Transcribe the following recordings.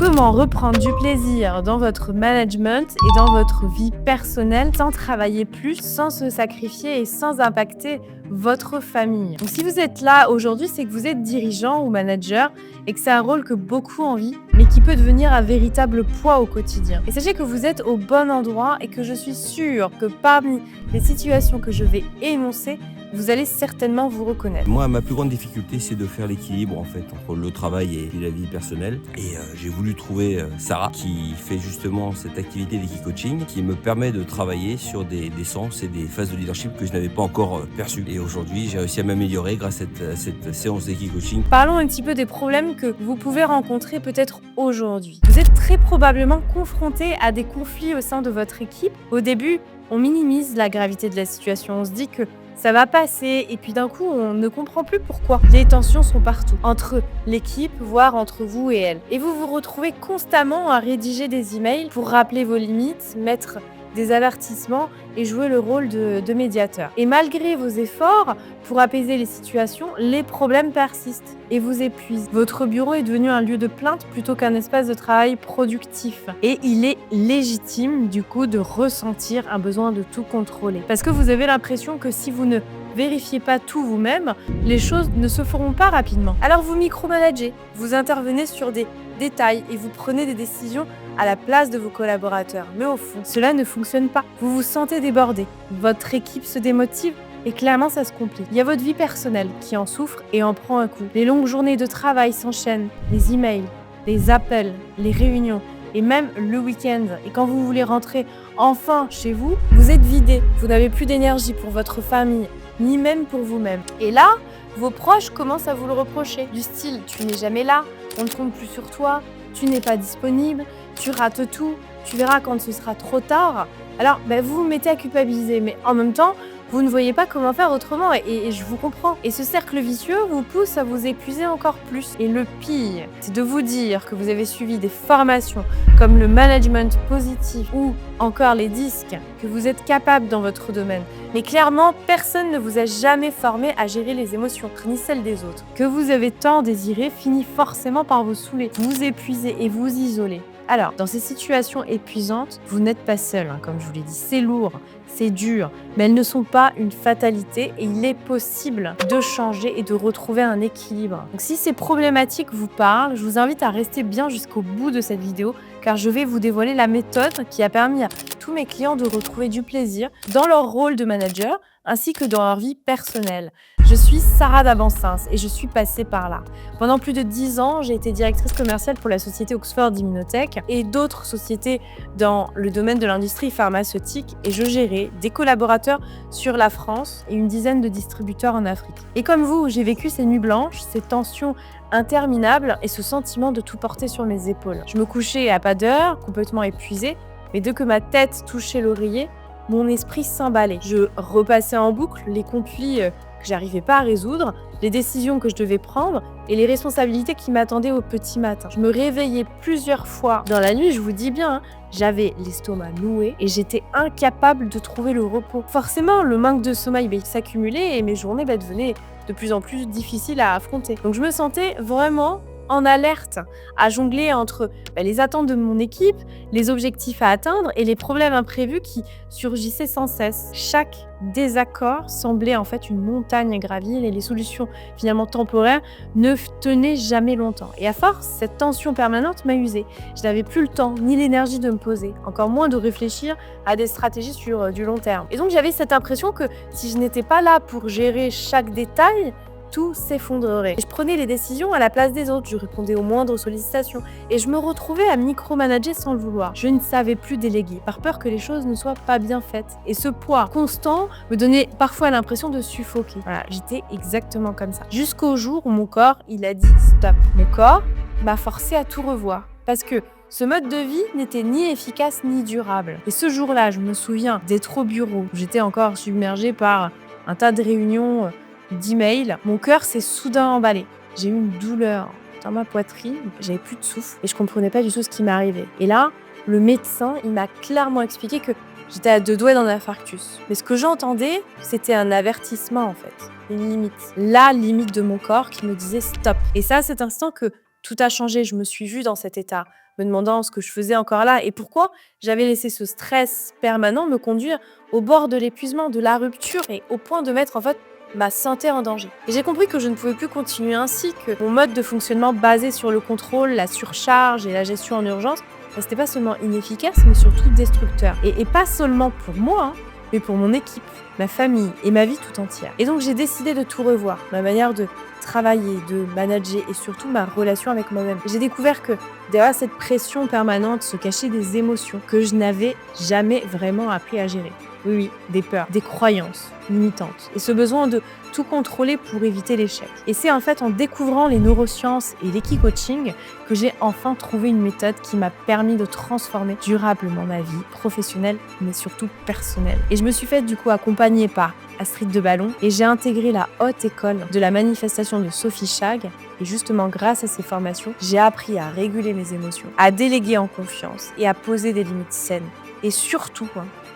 Comment reprendre du plaisir dans votre management et dans votre vie personnelle sans travailler plus, sans se sacrifier et sans impacter votre famille. Donc si vous êtes là aujourd'hui, c'est que vous êtes dirigeant ou manager et que c'est un rôle que beaucoup envient, mais qui peut devenir un véritable poids au quotidien. Et sachez que vous êtes au bon endroit et que je suis sûre que parmi les situations que je vais énoncer, vous allez certainement vous reconnaître. Moi, ma plus grande difficulté, c'est de faire l'équilibre en fait entre le travail et la vie personnelle. Et j'ai voulu trouver Sarah qui fait justement cette activité d'Equi-Coaching qui me permet de travailler sur des sens et des phases de leadership que je n'avais pas encore perçues. Et aujourd'hui, j'ai réussi à m'améliorer grâce à cette séance d'Equi-Coaching. Parlons un petit peu des problèmes que vous pouvez rencontrer peut-être aujourd'hui. Vous êtes très probablement confronté à des conflits au sein de votre équipe. Au début, on minimise la gravité de la situation. On se dit que ça va passer et puis d'un coup, on ne comprend plus pourquoi. Les tensions sont partout, entre l'équipe, voire entre vous et elle. Et vous vous retrouvez constamment à rédiger des emails pour rappeler vos limites, mettre des avertissements et jouer le rôle de médiateur. Et malgré vos efforts pour apaiser les situations, les problèmes persistent et vous épuisent. Votre bureau est devenu un lieu de plainte plutôt qu'un espace de travail productif. Et il est légitime du coup de ressentir un besoin de tout contrôler. Parce que vous avez l'impression que si vous ne vérifiez pas tout vous-même, les choses ne se feront pas rapidement. Alors vous micromanagez, vous intervenez sur des détails et vous prenez des décisions à la place de vos collaborateurs. Mais au fond, cela ne fonctionne pas. Vous vous sentez débordé, votre équipe se démotive et clairement ça se complique. Il y a votre vie personnelle qui en souffre et en prend un coup. Les longues journées de travail s'enchaînent, les emails, les appels, les réunions et même le week-end. Et quand vous voulez rentrer enfin chez vous, vous êtes vidé. Vous n'avez plus d'énergie pour votre famille, ni même pour vous-même. Et là, vos proches commencent à vous le reprocher. Du style, tu n'es jamais là, on ne compte plus sur toi, tu n'es pas disponible, tu rates tout, tu verras quand ce sera trop tard. Alors, vous vous mettez à culpabiliser, mais en même temps, vous ne voyez pas comment faire autrement et je vous comprends. Et ce cercle vicieux vous pousse à vous épuiser encore plus. Et le pire, c'est de vous dire que vous avez suivi des formations comme le management positif ou encore les disques, que vous êtes capable dans votre domaine. Mais clairement, personne ne vous a jamais formé à gérer les émotions, ni celles des autres. Que vous avez tant désiré finit forcément par vous saouler, vous épuiser et vous isoler. Alors, dans ces situations épuisantes, vous n'êtes pas seul, comme je vous l'ai dit. C'est lourd, c'est dur, mais elles ne sont pas une fatalité et il est possible de changer et de retrouver un équilibre. Donc si ces problématiques vous parlent, je vous invite à rester bien jusqu'au bout de cette vidéo car je vais vous dévoiler la méthode qui a permis à tous mes clients de retrouver du plaisir dans leur rôle de manager ainsi que dans leur vie personnelle. Je suis Sarah Dabansens et je suis passée par là. Pendant plus de 10 ans, j'ai été directrice commerciale pour la société Oxford Immunotech et d'autres sociétés dans le domaine de l'industrie pharmaceutique et je gérais des collaborateurs sur la France et une dizaine de distributeurs en Afrique. Et comme vous, j'ai vécu ces nuits blanches, ces tensions interminables et ce sentiment de tout porter sur mes épaules. Je me couchais à pas d'heure, complètement épuisée, mais dès que ma tête touchait l'oreiller, mon esprit s'emballait. Je repassais en boucle les conflits que j'arrivais pas à résoudre, les décisions que je devais prendre et les responsabilités qui m'attendaient au petit matin. Je me réveillais plusieurs fois dans la nuit, je vous dis bien, j'avais l'estomac noué et j'étais incapable de trouver le repos. Forcément, le manque de sommeil s'accumulait et mes journées devenaient de plus en plus difficiles à affronter. Donc je me sentais vraiment en alerte, à jongler entre les attentes de mon équipe, les objectifs à atteindre et les problèmes imprévus qui surgissaient sans cesse. Chaque désaccord semblait en fait une montagne à gravir et les solutions finalement temporaires ne tenaient jamais longtemps. Et à force, cette tension permanente m'a usée. Je n'avais plus le temps ni l'énergie de me poser, encore moins de réfléchir à des stratégies sur du long terme. Et donc j'avais cette impression que si je n'étais pas là pour gérer chaque détail, tout s'effondrerait. Je prenais les décisions à la place des autres, je répondais aux moindres sollicitations et je me retrouvais à micromanager sans le vouloir. Je ne savais plus déléguer, par peur que les choses ne soient pas bien faites. Et ce poids constant me donnait parfois l'impression de suffoquer. Voilà, j'étais exactement comme ça. Jusqu'au jour où mon corps, il a dit stop. Mon corps m'a forcé à tout revoir. Parce que ce mode de vie n'était ni efficace ni durable. Et ce jour-là, je me souviens d'être au bureau. J'étais encore submergée par un tas de réunions, d'emails, mon cœur s'est soudain emballé. J'ai eu une douleur dans ma poitrine, j'avais plus de souffle et je comprenais pas du tout ce qui m'arrivait. Et là, le médecin, il m'a clairement expliqué que j'étais à 2 doigts d'un infarctus. Mais ce que j'entendais, c'était un avertissement en fait, une limite. La limite de mon corps qui me disait stop. Et c'est à cet instant que tout a changé. Je me suis vue dans cet état me demandant ce que je faisais encore là et pourquoi j'avais laissé ce stress permanent me conduire au bord de l'épuisement, de la rupture et au point de mettre en fait ma santé en danger. Et j'ai compris que je ne pouvais plus continuer ainsi, que mon mode de fonctionnement basé sur le contrôle, la surcharge et la gestion en urgence, c'était pas seulement inefficace, mais surtout destructeur. Et pas seulement pour moi, hein, mais pour mon équipe, ma famille et ma vie tout entière. Et donc j'ai décidé de tout revoir, ma manière de travailler, de manager et surtout ma relation avec moi-même. J'ai découvert que derrière cette pression permanente se cachaient des émotions que je n'avais jamais vraiment appris à gérer. Oui, des peurs, des croyances limitantes et ce besoin de tout contrôler pour éviter l'échec. Et c'est en fait en découvrant les neurosciences et l'Equi-Coaching que j'ai enfin trouvé une méthode qui m'a permis de transformer durablement ma vie professionnelle, mais surtout personnelle. Et je me suis faite du coup accompagner par Astrid de Ballon et j'ai intégré la haute école de la manifestation de Sophie Chag. Et justement, grâce à ces formations, j'ai appris à réguler mes émotions, à déléguer en confiance et à poser des limites saines. Et surtout,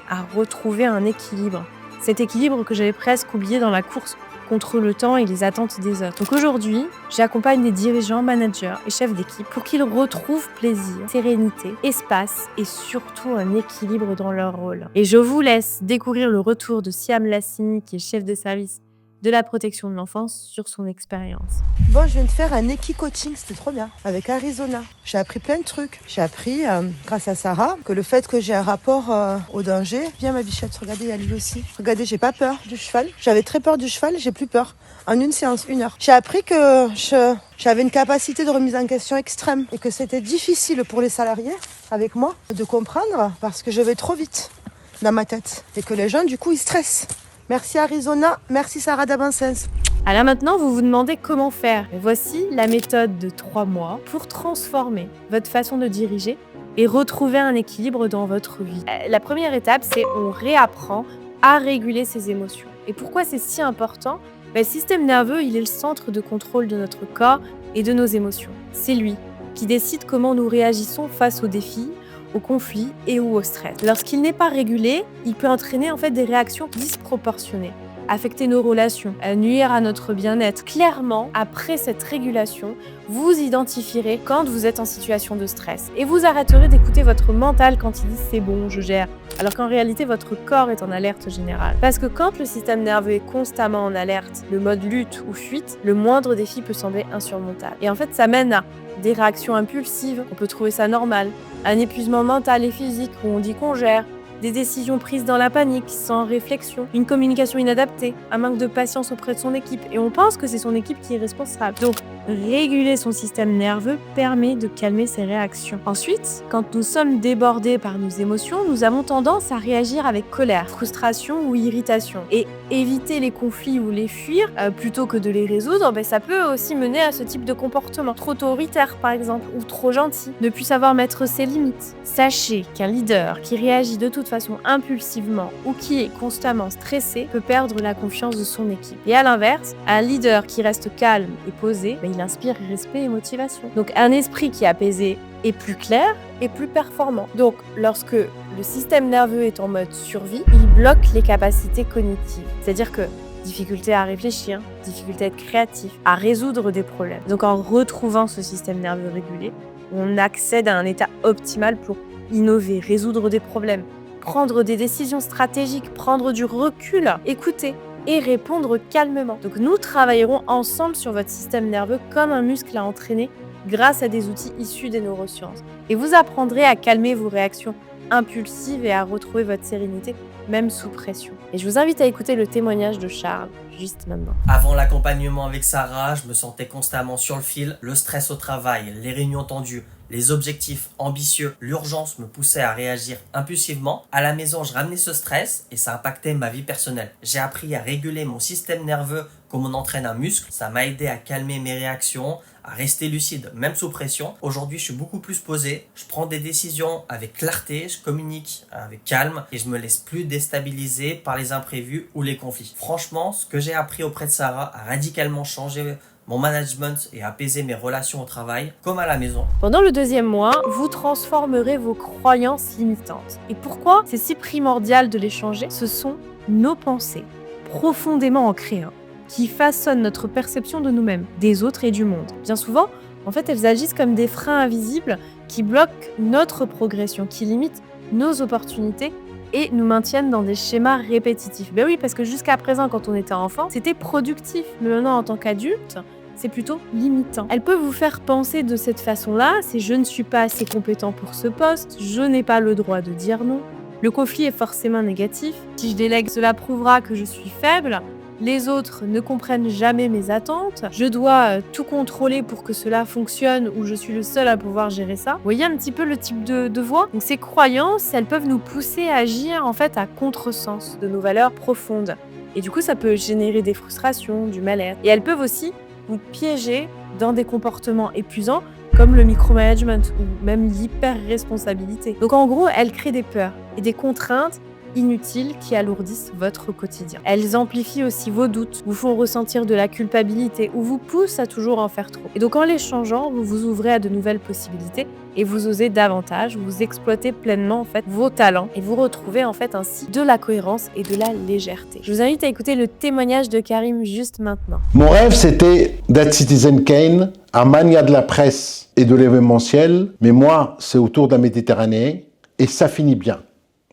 à retrouver un équilibre. Cet équilibre que j'avais presque oublié dans la course contre le temps et les attentes des autres. Donc aujourd'hui, j'accompagne les dirigeants, managers et chefs d'équipe pour qu'ils retrouvent plaisir, sérénité, espace et surtout un équilibre dans leur rôle. Et je vous laisse découvrir le retour de Siam Lassini, qui est chef de service de la protection de l'enfance, sur son expérience. Bon, je viens de faire un Equi-Coaching, c'était trop bien, avec Arizona. J'ai appris plein de trucs. J'ai appris, grâce à Sarah, que le fait que j'ai un rapport au danger... Viens ma bichette, regardez, il y a lui aussi. Regardez, j'ai pas peur du cheval. J'avais très peur du cheval, j'ai plus peur. En une séance, 1 heure. J'ai appris que j'avais une capacité de remise en question extrême et que c'était difficile pour les salariés, avec moi, de comprendre parce que je vais trop vite dans ma tête. Et que les gens, du coup, ils stressent. Merci Arizona, merci Sarah d'Avancens. Alors maintenant, vous vous demandez comment faire. Et voici la méthode de 3 mois pour transformer votre façon de diriger et retrouver un équilibre dans votre vie. La première étape, c'est on réapprend à réguler ses émotions. Et pourquoi c'est si important ? Le système nerveux, il est le centre de contrôle de notre corps et de nos émotions. C'est lui qui décide comment nous réagissons face aux défis, au conflit et ou au stress. Lorsqu'il n'est pas régulé, il peut entraîner en fait des réactions disproportionnées, affecter nos relations, nuire à notre bien-être. Clairement, après cette régulation, vous identifierez quand vous êtes en situation de stress et vous arrêterez d'écouter votre mental quand il dit « c'est bon, je gère », alors qu'en réalité, votre corps est en alerte générale. Parce que quand le système nerveux est constamment en alerte, le mode lutte ou fuite, le moindre défi peut sembler insurmontable. Et en fait, ça mène à des réactions impulsives, on peut trouver ça normal, un épuisement mental et physique où on dit qu'on gère, des décisions prises dans la panique, sans réflexion, une communication inadaptée, un manque de patience auprès de son équipe. Et on pense que c'est son équipe qui est responsable. Donc, réguler son système nerveux permet de calmer ses réactions. Ensuite, quand nous sommes débordés par nos émotions, nous avons tendance à réagir avec colère, frustration ou irritation. Et éviter les conflits ou les fuir, plutôt que de les résoudre, ça peut aussi mener à ce type de comportement. Trop autoritaire, par exemple, ou trop gentil. Ne plus savoir mettre ses limites. Sachez qu'un leader qui réagit de toute façon impulsivement ou qui est constamment stressé peut perdre la confiance de son équipe. Et à l'inverse, un leader qui reste calme et posé, il inspire respect et motivation. Donc un esprit qui est apaisé est plus clair et plus performant. Donc lorsque le système nerveux est en mode survie, il bloque les capacités cognitives. C'est-à-dire que difficulté à réfléchir, difficulté à être créatif, à résoudre des problèmes. Donc en retrouvant ce système nerveux régulé, on accède à un état optimal pour innover, résoudre des problèmes, prendre des décisions stratégiques, prendre du recul, écouter et répondre calmement. Donc nous travaillerons ensemble sur votre système nerveux comme un muscle à entraîner grâce à des outils issus des neurosciences. Et vous apprendrez à calmer vos réactions impulsives et à retrouver votre sérénité, même sous pression. Et je vous invite à écouter le témoignage de Charles, juste maintenant. Avant l'accompagnement avec Sarah, je me sentais constamment sur le fil, le stress au travail, les réunions tendues, les objectifs ambitieux, l'urgence me poussait à réagir impulsivement. À la maison, je ramenais ce stress et ça impactait ma vie personnelle. J'ai appris à réguler mon système nerveux comme on entraîne un muscle. Ça m'a aidé à calmer mes réactions, à rester lucide, même sous pression. Aujourd'hui, je suis beaucoup plus posé. Je prends des décisions avec clarté, je communique avec calme et je me laisse plus déstabiliser par les imprévus ou les conflits. Franchement, ce que j'ai appris auprès de Sarah a radicalement changé mon management et apaiser mes relations au travail comme à la maison. Pendant le 2e mois, vous transformerez vos croyances limitantes. Et pourquoi c'est si primordial de les changer ? Ce sont nos pensées, profondément ancrées, qui façonnent notre perception de nous-mêmes, des autres et du monde. Bien souvent, en fait, elles agissent comme des freins invisibles qui bloquent notre progression, qui limitent nos opportunités et nous maintiennent dans des schémas répétitifs. Ben oui, parce que jusqu'à présent, quand on était enfant, c'était productif. Mais maintenant, en tant qu'adulte, c'est plutôt limitant. Elle peut vous faire penser de cette façon-là, c'est je ne suis pas assez compétent pour ce poste, je n'ai pas le droit de dire non. Le conflit est forcément négatif. Si je délègue, cela prouvera que je suis faible. Les autres ne comprennent jamais mes attentes. Je dois tout contrôler pour que cela fonctionne ou je suis le seul à pouvoir gérer ça. Vous voyez un petit peu le type de voix ? Donc ces croyances, elles peuvent nous pousser à agir en fait à contresens de nos valeurs profondes. Et du coup, ça peut générer des frustrations, du mal-être. Et elles peuvent aussi vous piéger dans des comportements épuisants comme le micromanagement ou même l'hyper-responsabilité. Donc en gros, elles créent des peurs et des contraintes inutiles qui alourdissent votre quotidien. Elles amplifient aussi vos doutes, vous font ressentir de la culpabilité ou vous poussent à toujours en faire trop. Et donc en les changeant, vous vous ouvrez à de nouvelles possibilités et vous osez davantage, vous exploitez pleinement en fait vos talents et vous retrouvez en fait ainsi de la cohérence et de la légèreté. Je vous invite à écouter le témoignage de Karim juste maintenant. Mon rêve, c'était d'être Citizen Kane, un mania de la presse et de l'événementiel, mais moi, c'est autour de la Méditerranée et ça finit bien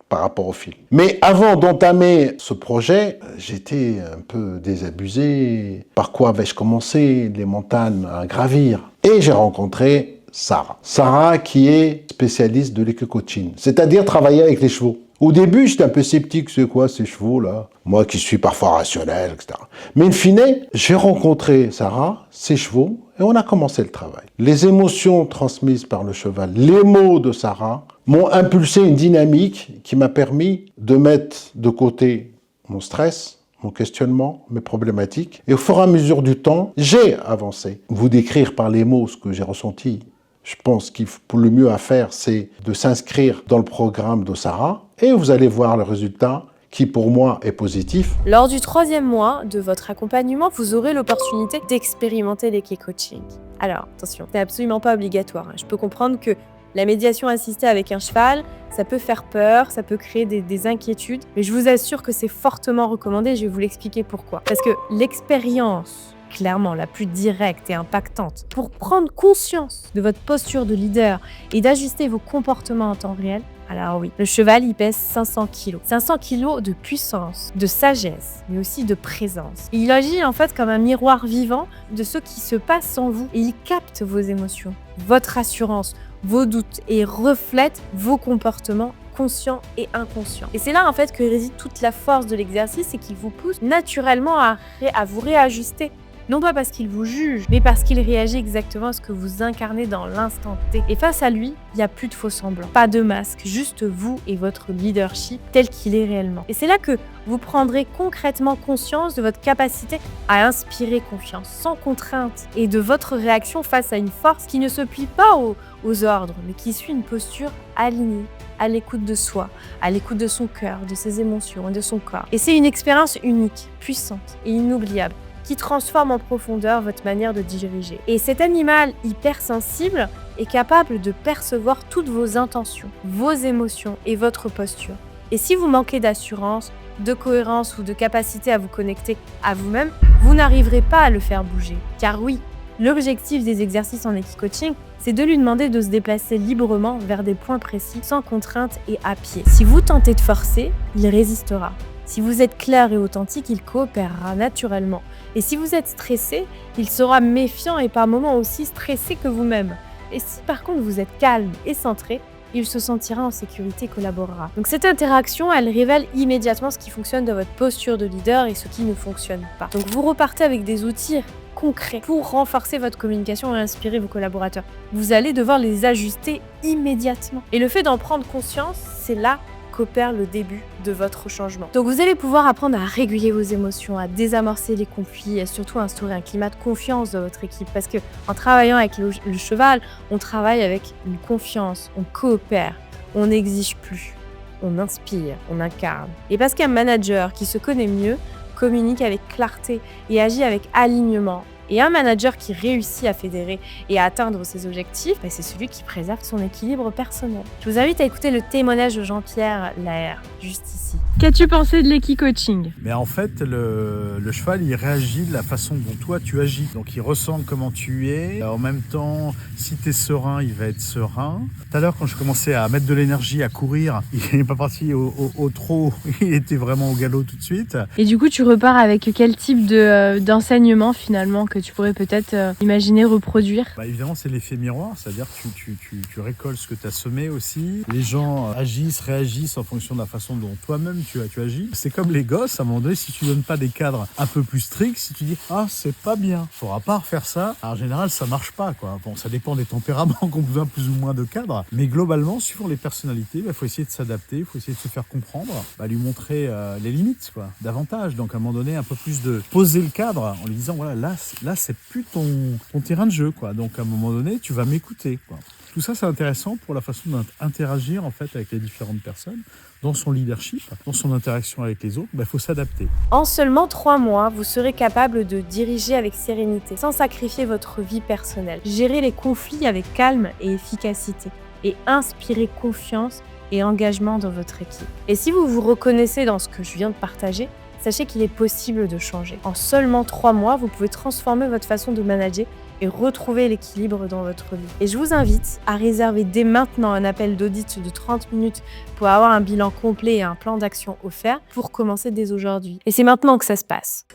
par rapport au film. Mais avant d'entamer ce projet, j'étais un peu désabusé. Par quoi avais-je commencé? Les montagnes à gravir. Et j'ai rencontré Sarah. Sarah qui est spécialiste de l'éco-coaching, c'est-à-dire travailler avec les chevaux. Au début, j'étais un peu sceptique, c'est quoi ces chevaux-là? Moi qui suis parfois rationnel, etc. Mais in fine, j'ai rencontré Sarah, ses chevaux, et on a commencé le travail. Les émotions transmises par le cheval, les mots de Sarah, m'ont impulsé une dynamique qui m'a permis de mettre de côté mon stress, mon questionnement, mes problématiques. Et au fur et à mesure du temps, j'ai avancé. Vous décrire par les mots ce que j'ai ressenti, je pense qu'il faut le mieux à faire, c'est de s'inscrire dans le programme de Sarah et vous allez voir le résultat qui pour moi est positif. Lors du 3e mois de votre accompagnement, vous aurez l'opportunité d'expérimenter l'équicoaching. Alors, attention, c'est absolument pas obligatoire. Je peux comprendre que la médiation assistée avec un cheval, ça peut faire peur, ça peut créer des inquiétudes, mais je vous assure que c'est fortement recommandé, je vais vous l'expliquer pourquoi. Parce que l'expérience, clairement la plus directe et impactante, pour prendre conscience de votre posture de leader et d'ajuster vos comportements en temps réel, alors oui, le cheval, il pèse 500 kg. 500 kg de puissance, de sagesse, mais aussi de présence. Et il agit en fait comme un miroir vivant de ce qui se passe en vous. Et il capte vos émotions, votre assurance, vos doutes et reflète vos comportements conscients et inconscients. Et c'est là en fait que réside toute la force de l'exercice et qu'il vous pousse naturellement à vous réajuster. Non pas parce qu'il vous juge, mais parce qu'il réagit exactement à ce que vous incarnez dans l'instant T. Et face à lui, il n'y a plus de faux semblants, pas de masque, juste vous et votre leadership tel qu'il est réellement. Et c'est là que vous prendrez concrètement conscience de votre capacité à inspirer confiance, sans contrainte, et de votre réaction face à une force qui ne se plie pas aux ordres, mais qui suit une posture alignée, à l'écoute de soi, à l'écoute de son cœur, de ses émotions et de son corps. Et c'est une expérience unique, puissante et inoubliable, qui transforme en profondeur votre manière de diriger. Et cet animal hypersensible est capable de percevoir toutes vos intentions, vos émotions et votre posture. Et si vous manquez d'assurance, de cohérence ou de capacité à vous connecter à vous-même, vous n'arriverez pas à le faire bouger. Car oui, l'objectif des exercices en équicoaching, c'est de lui demander de se déplacer librement vers des points précis, sans contrainte et à pied. Si vous tentez de forcer, il résistera. Si vous êtes clair et authentique, il coopérera naturellement. Et si vous êtes stressé, il sera méfiant et par moments aussi stressé que vous-même. Et si par contre vous êtes calme et centré, il se sentira en sécurité et collaborera. Donc cette interaction, elle révèle immédiatement ce qui fonctionne dans votre posture de leader et ce qui ne fonctionne pas. Donc vous repartez avec des outils concrets pour renforcer votre communication et inspirer vos collaborateurs. Vous allez devoir les ajuster immédiatement. Et le fait d'en prendre conscience, c'est là qu'opère le début de votre changement. Donc vous allez pouvoir apprendre à réguler vos émotions, à désamorcer les conflits et surtout instaurer un climat de confiance dans votre équipe. Parce que en travaillant avec le cheval, on travaille avec une confiance, on coopère, on n'exige plus, on inspire, on incarne. Et parce qu'un manager qui se connaît mieux communique avec clarté et agit avec alignement. Et un manager qui réussit à fédérer et à atteindre ses objectifs, c'est celui qui préserve son équilibre personnel. Je vous invite à écouter le témoignage de Jean-Pierre Laher, juste ici. Qu'as-tu pensé de l'équi-coaching? Mais en fait, le cheval, il réagit de la façon dont toi, tu agis. Donc, il ressent comment tu es. En même temps, si tu es serein, il va être serein. Tout à l'heure, quand je commençais à mettre de l'énergie, à courir, il n'est pas parti au trot. Il était vraiment au galop tout de suite. Et du coup, tu repars avec quel type d'enseignement finalement que tu pourrais peut-être imaginer reproduire? Évidemment, c'est l'effet miroir. C'est-à-dire que tu récoltes ce que tu as semé aussi. Les gens agissent, réagissent en fonction de la façon dont toi-même tu agis. C'est comme les gosses, à un moment donné, si tu donnes pas des cadres un peu plus stricts, si tu dis « Ah, c'est pas bien, faudra pas refaire ça », en général, ça marche pas, quoi. Bon, ça dépend des tempéraments qui ont besoin plus ou moins de cadres, mais globalement, suivant les personnalités, faut essayer de s'adapter, il faut essayer de se faire comprendre, lui montrer les limites, quoi, davantage. Donc, à un moment donné, un peu plus de poser le cadre en lui disant « Voilà, là c'est plus ton terrain de jeu, quoi. Donc, à un moment donné, tu vas m'écouter, quoi. » Tout ça, c'est intéressant pour la façon d'interagir en fait avec les différentes personnes, dans son leadership, dans son interaction avec les autres. Il faut s'adapter. En seulement 3 mois, vous serez capable de diriger avec sérénité, sans sacrifier votre vie personnelle, gérer les conflits avec calme et efficacité, et inspirer confiance et engagement dans votre équipe. Et si vous vous reconnaissez dans ce que je viens de partager, sachez qu'il est possible de changer. En seulement 3 mois, vous pouvez transformer votre façon de manager et retrouver l'équilibre dans votre vie. Et je vous invite à réserver dès maintenant un appel d'audit de 30 minutes pour avoir un bilan complet et un plan d'action offert pour commencer dès aujourd'hui. Et c'est maintenant que ça se passe.